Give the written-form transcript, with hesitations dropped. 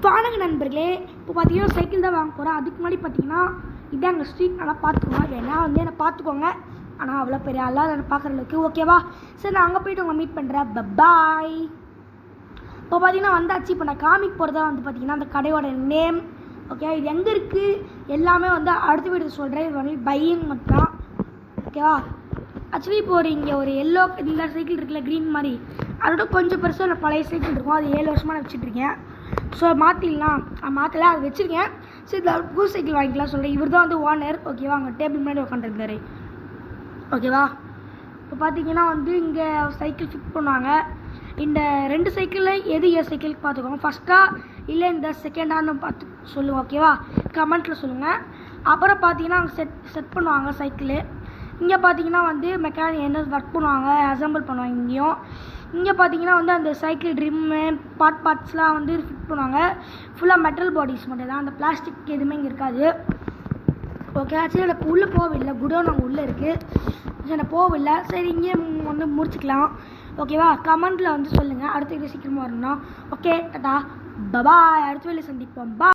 வாங்க நண்பர்களே, இப்போ பார்த்தீங்கன்னா சைக்கிள் தான் வாங்க போகிறேன். அதுக்கு முன்னாடி பார்த்தீங்கன்னா இதான் எங்கள் ஸ்ட்ரீட். ஆனால் பார்த்துக்கோங்க, வேணா வந்து என்னை பார்த்துக்கோங்க. ஆனால் அவ்வளோ பெரிய ஆளாக என்னை பார்க்குற அளவுக்கு ஓகேவா? சரி, நான் அங்கே போய்ட்டு உங்களை மீட் பண்ணுறேன். பாய். இப்போ பார்த்தீங்கன்னா வந்தாச்சு. இப்போ நான் காமிக் போகிறதா வந்து பார்த்தீங்கன்னா அந்த கடையோட நேம். ஓகே, இது எங்கே இருக்குது எல்லாமே வந்து அடுத்த வீடு சொல்கிறேன். இது வந்து பையிங் மட்டும் ஓகேவா? ஆக்சுவலி இப்போ இங்கே ஒரு எல்லோ இந்த சைக்கிள் இருக்குல்ல, க்ரீன் மாதிரி, அதோட கொஞ்சம் பெருசாக ஒரு பழைய சைக்கிள் இருக்கும். அது 7 வருஷமாக நான் வச்சுட்ருக்கேன். ஸோ மாற்றிடலாம், மாற்றலை, அதை வச்சுருக்கேன். சரி, இந்த புது சைக்கிள் வாங்கிக்கலாம் சொல்கிறேன். இவர் தான் வந்து ஓனர் ஓகேவா? அங்கே டேபிள் முன்னாடி உட்காந்துருந்தாரு ஓகேவா? இப்போ பார்த்தீங்கன்னா வந்து இங்கே சைக்கிள் ஃபிட் பண்ணுவாங்க. இந்த 2 சைக்கிளில் எது சைக்கிளுக்கு பார்த்துக்கோங்க. ஃபஸ்ட்டாக இல்லை இந்த செகண்டானு பார்த்து சொல்லுங்கள் ஓகேவா? கமெண்ட்டில் சொல்லுங்கள். அப்புறம் பார்த்தீங்கன்னா அங்கே செட் பண்ணுவாங்க சைக்கிளு. இங்கே பார்த்தீங்கன்னா வந்து மெக்கானிக் என்ன ஒர்க் பண்ணுவாங்க, அசம்பிள் பண்ணுவாங்க. இங்கே பார்த்தீங்கன்னா வந்து அந்த சைக்கிள் ட்ரிம்மு பார்ட்ஸ்லாம் வந்து ஃபிட் பண்ணுவாங்க. ஃபுல்லாக மெட்டல் பாடிஸ் மட்டும் தான், அந்த பிளாஸ்டிக் எதுவுமே இங்கே இருக்காது ஓகே. ஆக்சுவலி எனக்கு உள்ளே போகவில்லை, குடோன் அங்கே உள்ளே இருக்குது. சரி, எனக்கு போகவில்லை. சரி, இங்கே வந்து முடிச்சுக்கலாம் ஓகேவா? கமெண்ட்டில் வந்து சொல்லுங்கள் அடுத்த வீடியோ சீக்கிரமாக வரணும். Okay, Tata, bye bye. அடுத்த வீடியோ சந்திப்போம். பா.